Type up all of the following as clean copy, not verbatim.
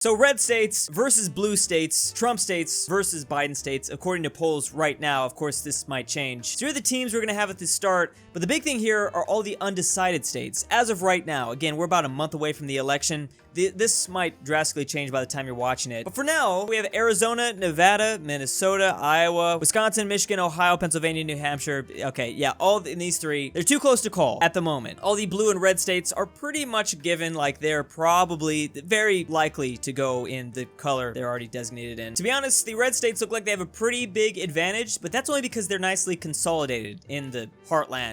So red states versus blue states, Trump states versus Biden states, according to polls right now. Of course, this might change. So here are the teams we're going to have at the start, but the big thing here are all the undecided states. As of right now, again, we're about a month away from the election. This might drastically change by the time you're watching it. But for now, we have Arizona, Nevada, Minnesota, Iowa, Wisconsin, Michigan, Ohio, Pennsylvania, New Hampshire. Okay, yeah, all in these three. They're too close to call at the moment. All the blue and red states are pretty much given, like they're probably very likely to go in the color they're already designated in. To be honest, the red states look like they have a pretty big advantage, but that's only because they're nicely consolidated in the heartland.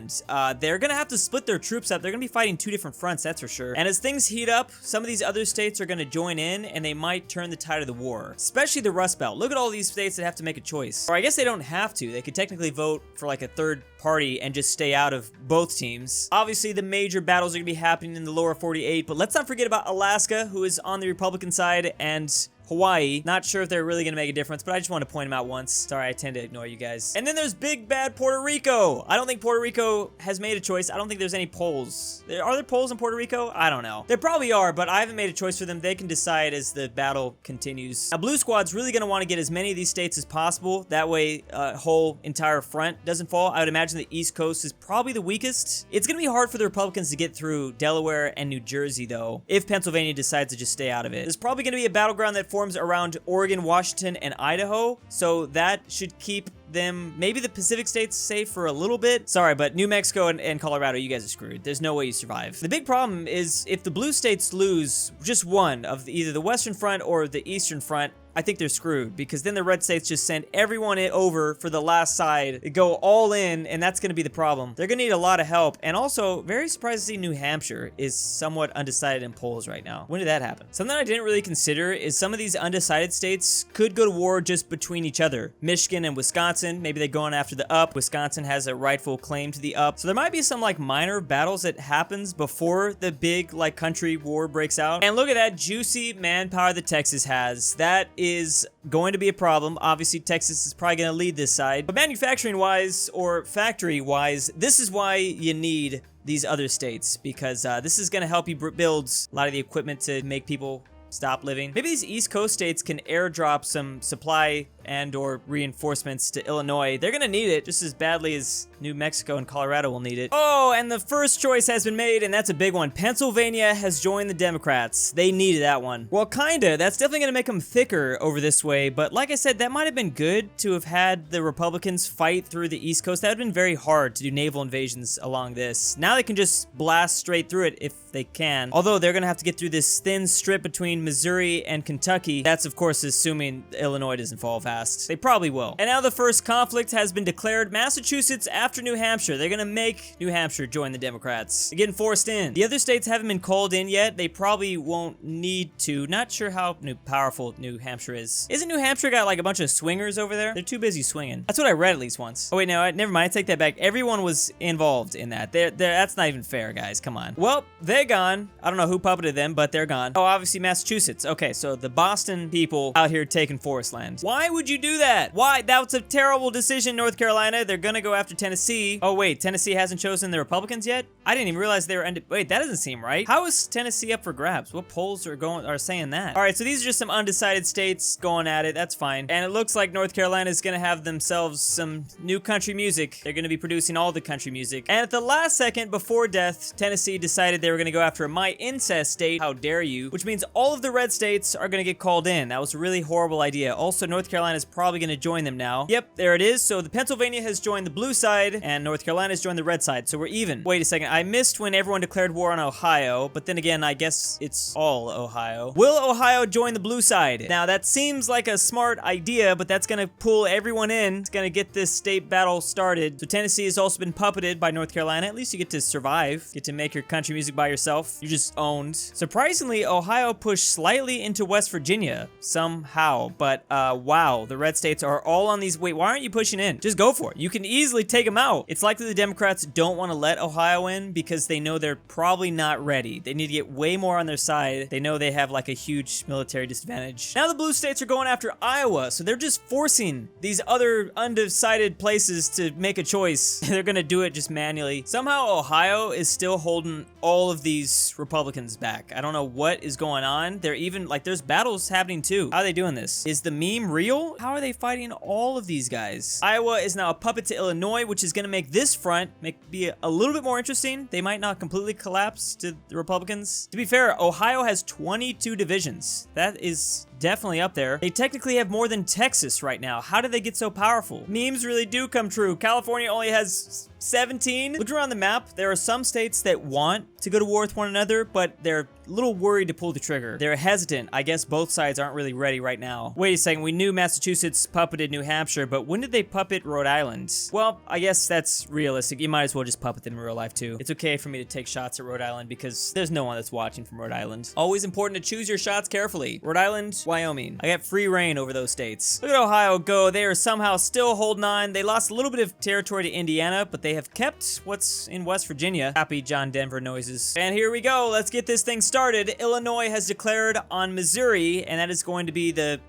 They're gonna have to split their troops up. They're gonna be fighting two different fronts, that's for sure. And as things heat up, some of these other states are going to join in and they might turn the tide of the war, especially the Rust Belt. Look at all these states that have to make a choice. Or I guess they don't have to. They could technically vote for like a third party and just stay out of both teams. Obviously, the major battles are going to be happening in the lower 48, but let's not forget about Alaska, who is on the Republican side, and Hawaii. Not sure if they're really going to make a difference, but I just want to point them out once. Sorry, I tend to ignore you guys. And then there's big bad Puerto Rico. I don't think Puerto Rico has made a choice. I don't think there's any polls. Are there polls in Puerto Rico? I don't know. There probably are, but I haven't made a choice for them. They can decide as the battle continues. Now, Blue Squad's really going to want to get as many of these states as possible. That way, whole entire front doesn't fall. I would imagine the East Coast is probably the weakest. It's going to be hard for the Republicans to get through Delaware and New Jersey, though, if Pennsylvania decides to just stay out of it. There's probably going to be a battleground that forms around Oregon, Washington, and Idaho, so that should keep them, maybe the Pacific states, safe for a little bit. Sorry, but New Mexico and Colorado, you guys are screwed. There's no way you survive. The big problem is if the blue states lose just one of either the Western Front or the Eastern Front, I think they're screwed, because then the red states just send everyone over for the last side, go all in, and that's going to be the problem. They're going to need a lot of help, and also, very surprised to see New Hampshire is somewhat undecided in polls right now. When did that happen? Something I didn't really consider is some of these undecided states could go to war just between each other. Michigan and Wisconsin, maybe they're going after the up. Wisconsin has a rightful claim to the up. So there might be some like minor battles that happens before the big like country war breaks out. And look at that juicy manpower that Texas has. That is going to be a problem. Obviously, Texas is probably going to lead this side. But manufacturing-wise or factory-wise, this is why you need these other states, because this is going to help you build a lot of the equipment to make people stop living. Maybe these East Coast states can airdrop some supply and or reinforcements to Illinois. They're gonna need it just as badly as New Mexico and Colorado will need it. Oh, and the first choice has been made, and that's a big one. Pennsylvania has joined the Democrats. They needed that one. Well, kinda. That's definitely gonna make them thicker over this way, but like I said, that might have been good to have had the Republicans fight through the East Coast. That would have been very hard to do naval invasions along this. Now they can just blast straight through it if they can. Although they're gonna have to get through this thin strip between Missouri and Kentucky. That's, of course, assuming Illinois doesn't fall fast. They probably will. And now the first conflict has been declared. Massachusetts after New Hampshire. They're gonna make New Hampshire join the Democrats. They're getting forced in. The other states haven't been called in yet. They probably won't need to. Not sure how powerful New Hampshire is. Isn't New Hampshire got like a bunch of swingers over there? They're too busy swinging. That's what I read at least once. Oh wait, no, never mind. I take that back. Everyone was involved in that. That's not even fair, guys. Come on. Well, they're gone. I don't know who puppeted them, but they're gone. Oh, obviously Massachusetts. Okay, so the Boston people out here taking forest land. Why would you do that? Why? That was a terrible decision, North Carolina. They're gonna go after Tennessee. Oh wait, Tennessee hasn't chosen the Republicans yet? I didn't even realize they were wait, that doesn't seem right. How is Tennessee up for grabs? What polls are saying that? All right, so these are just some undecided states going at it. That's fine. And it looks like North Carolina is gonna have themselves some new country music. They're gonna be producing all the country music. And at the last second before death, Tennessee decided they were gonna go after my incest state. How dare you? Which means all of the red states are gonna get called in. That was a really horrible idea. Also, North Carolina is probably gonna join them now. Yep, there it is. So the Pennsylvania has joined the blue side and North Carolina has joined the red side. So we're even. Wait a second. I missed when everyone declared war on Ohio, but then again, I guess it's all Ohio. Will Ohio join the blue side? Now that seems like a smart idea, but that's gonna pull everyone in. It's gonna get this state battle started. So Tennessee has also been puppeted by North Carolina. At least you get to survive. Get to make your country music by yourself. You're just owned. Surprisingly, Ohio pushed slightly into West Virginia somehow, but wow. well. The red states are all on these. Wait, why aren't you pushing in? Just go for it. You can easily take them out. It's likely the Democrats don't want to let Ohio in because they know they're probably not ready. They need to get way more on their side. They know they have like a huge military disadvantage. Now the blue states are going after Iowa, so they're just forcing these other undecided places to make a choice. They're gonna do it just manually. Somehow Ohio is still holding all of these Republicans back. I don't know what is going on. They're even like, there's battles happening too. How are they doing this? Is the meme real? How are they fighting all of these guys? Iowa is now a puppet to Illinois, which is gonna make this front be a little bit more interesting. They might not completely collapse to the Republicans. To be fair, Ohio has 22 divisions. That is definitely up there. They technically have more than Texas right now. How did they get so powerful? Memes really do come true. California only has 17. Look around the map. There are some states that want to go to war with one another, but they're a little worried to pull the trigger. They're hesitant. I guess both sides aren't really ready right now. Wait a second. We knew Massachusetts puppeted New Hampshire, but when did they puppet Rhode Island? Well, I guess that's realistic. You might as well just puppet them in real life too. It's okay for me to take shots at Rhode Island because there's no one that's watching from Rhode Island. Always important to choose your shots carefully. Rhode Island, Wyoming. I got free reign over those states. Look at Ohio go. They are somehow still holding on. They lost a little bit of territory to Indiana, but they have kept what's in West Virginia. Happy John Denver noises. And here we go. Let's get this thing started. Illinois has declared on Missouri, and that is going to be the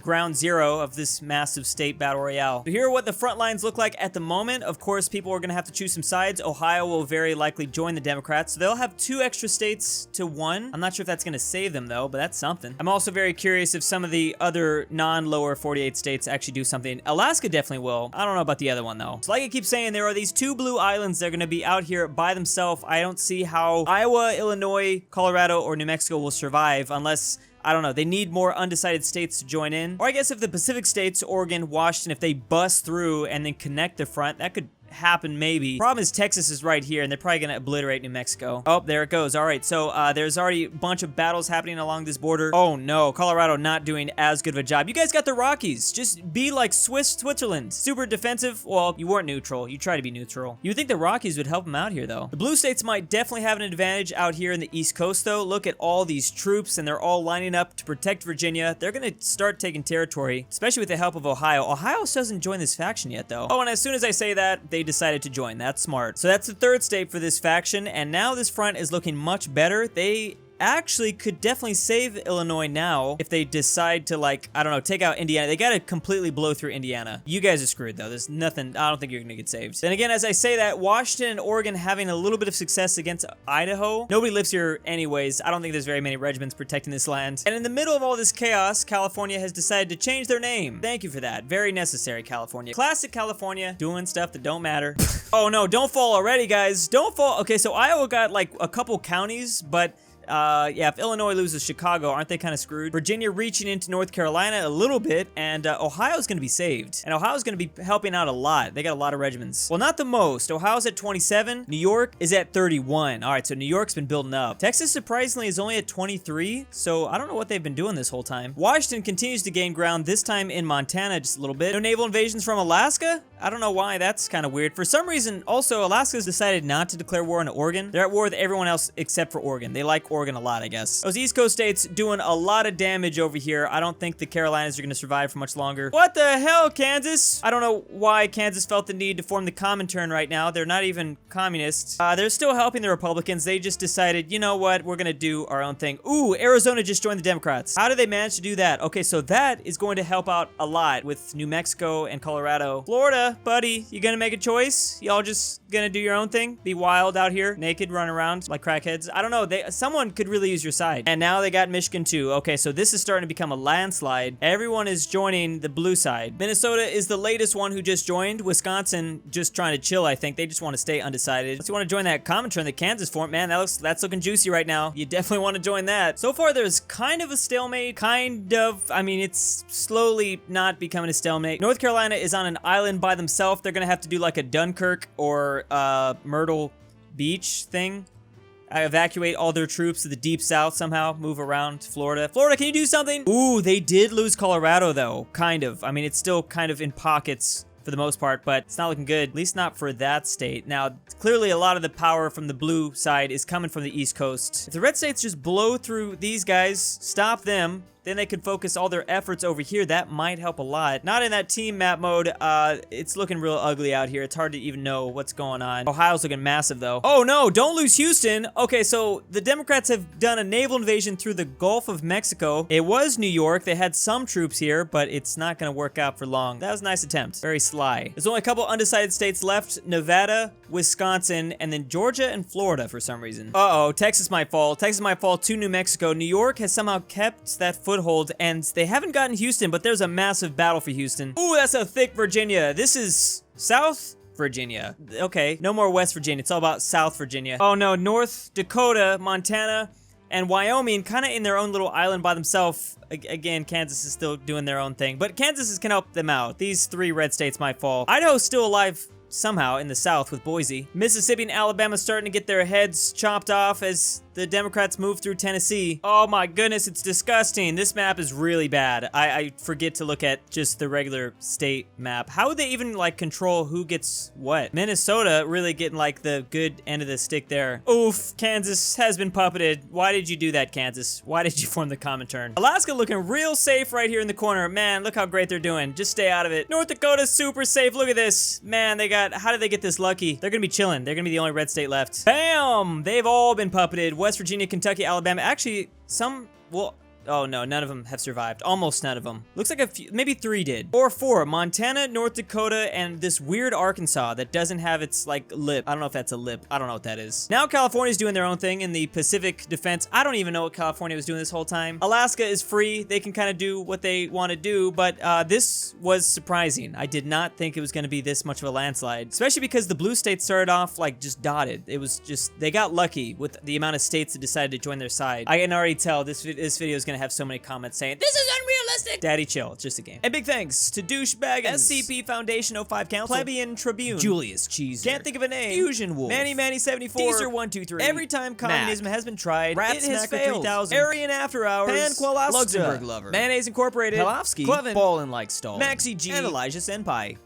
ground zero of this massive state battle royale. So here are what the front lines look like at the moment. Of course, people are going to have to choose some sides. Ohio will very likely join the Democrats, so they'll have 2 extra states to 1. I'm not sure if that's going to save them though, but that's something. I'm also very curious if some of the other non-lower 48 states actually do something. Alaska definitely will. I don't know about the other one though. So like I keep saying, there are these 2 blue islands that are going to be out here by themselves. I don't see how Iowa, Illinois, Colorado, or New Mexico will survive unless, I don't know, they need more undecided states to join in. Or I guess if the Pacific states, Oregon, Washington, if they bust through and then connect the front, that could happen maybe. Problem is Texas is right here and they're probably gonna obliterate New Mexico. Oh, there it goes. All right, so there's already a bunch of battles happening along this border. Oh no, Colorado not doing as good of a job. You guys got the Rockies. Just be like Switzerland. Super defensive. Well, you weren't neutral. You try to be neutral. You would think the Rockies would help them out here though. The blue states might definitely have an advantage out here in the East Coast though. Look at all these troops and they're all lining up to protect Virginia. They're gonna start taking territory, especially with the help of Ohio. Ohio still hasn't joined this faction yet though. Oh, and as soon as I say that, they decided to join. That's smart. So that's the 3rd state for this faction, and now this front is looking much better. They actually could definitely save Illinois now if they decide to, like, I don't know, take out Indiana. They gotta completely blow through Indiana. You guys are screwed though. There's nothing, I don't think you're gonna get saved. Then again, as I say that, Washington and Oregon having a little bit of success against Idaho. Nobody lives here anyways. I don't think there's very many regiments protecting this land. And in the middle of all this chaos, California has decided to change their name. Thank you for that. Very necessary, California. Classic California, doing stuff that don't matter. Oh no, don't fall already, guys. Don't fall. Okay, so Iowa got like a couple counties, but yeah, if Illinois loses Chicago, aren't they kind of screwed? Virginia reaching into North Carolina a little bit, and Ohio's going to be saved. And Ohio's going to be helping out a lot. They got a lot of regiments. Well, not the most. Ohio's at 27. New York is at 31. All right, so New York's been building up. Texas, surprisingly, is only at 23, so I don't know what they've been doing this whole time. Washington continues to gain ground, this time in Montana just a little bit. No naval invasions from Alaska? I don't know why. That's kind of weird. For some reason, also, Alaska's decided not to declare war on Oregon. They're at war with everyone else except for Oregon. They like Oregon a lot, I guess. Those East Coast states doing a lot of damage over here. I don't think the Carolinas are going to survive for much longer. What the hell, Kansas? I don't know why Kansas felt the need to form the Comintern right now. They're not even communists. They're still helping the Republicans. They just decided, you know what? We're going to do our own thing. Ooh, Arizona just joined the Democrats. How did they manage to do that? Okay, so that is going to help out a lot with New Mexico and Colorado. Florida, buddy, you going to make a choice? Y'all just going to do your own thing? Be wild out here, naked, run around like crackheads? I don't know. Someone could really use your side. And now they got Michigan too. Okay, so this is starting to become a landslide. Everyone is joining the blue side. Minnesota is the latest one who just joined. Wisconsin just trying to chill, I think. They just want to stay undecided. Unless you want to join that Comintern that Kansas formed, man, that's looking juicy right now. You definitely want to join that. So far, there's kind of a stalemate. Kind of. I mean, it's slowly not becoming a stalemate. North Carolina is on an island by themselves. They're gonna have to do like a Dunkirk or Myrtle Beach thing. Evacuate all their troops to the deep south somehow, move around to Florida. Florida, can you do something? Ooh, they did lose Colorado though, kind of. I mean, it's still kind of in pockets for the most part, but it's not looking good, at least not for that state. Now, clearly a lot of the power from the blue side is coming from the East Coast. If the red states just blow through these guys, stop them, then they could focus all their efforts over here. That might help a lot. Not in that team map mode. It's looking real ugly out here. It's hard to even know what's going on. Ohio's looking massive, though. Oh, no, don't lose Houston. Okay, so the Democrats have done a naval invasion through the Gulf of Mexico. It was New York. They had some troops here, but it's not going to work out for long. That was a nice attempt. Very sly. There's only a couple undecided states left. Nevada, Wisconsin, and then Georgia and Florida for some reason. Uh-oh, Texas might fall. Texas might fall to New Mexico. New York has somehow kept that foothold, and they haven't gotten Houston, but there's a massive battle for Houston. Ooh, that's a thick Virginia. This is South Virginia. Okay, no more West Virginia. It's all about South Virginia. Oh no, North Dakota, Montana, and Wyoming kind of in their own little island by themselves. Again, Kansas is still doing their own thing, but Kansas can help them out. These 3 red states might fall. Idaho's still alive somehow in the South with Boise. Mississippi and Alabama starting to get their heads chopped off as the Democrats move through Tennessee. Oh my goodness, it's disgusting. This map is really bad. I forget to look at just the regular state map. How would they even like control who gets what? Minnesota really getting like the good end of the stick there. Oof, Kansas has been puppeted. Why did you do that, Kansas? Why did you form the Comintern? Alaska looking real safe right here in the corner. Man, look how great they're doing. Just stay out of it. North Dakota's super safe. Look at this. Man, how did they get this lucky? They're gonna be chilling. They're gonna be the only red state left. Bam! They've all been puppeted. West Virginia, Kentucky, Alabama. Actually, some, well, oh no, none of them have survived. Almost none of them. Looks like a few, maybe 3 did. Or 4. Montana, North Dakota, and this weird Arkansas that doesn't have its, like, lip. I don't know if that's a lip. I don't know what that is. Now California's doing their own thing in the Pacific Defense. I don't even know what California was doing this whole time. Alaska is free. They can kind of do what they want to do, but this was surprising. I did not think it was going to be this much of a landslide, especially because the blue states started off, like, just dotted. It was just, they got lucky with the amount of states that decided to join their side. I can already tell this video is going to have so many comments saying, this is unrealistic! Daddy, chill. It's just a game. And big thanks to DOOCHBAGGINS, SCP Foundation 05 Council, Plebeian Tribune, Julius Cheeser, can't think of a name, FusionWolf, Manny 74, Teaser123, Every Time Communism Has Been Tried, It Has Failed, 3000, AryanAfterHours, Paetten, Luxembourglover, Mayonnaise Incorporated, Pelovski, Ballinlikestalin, Maxy G, and Senpai.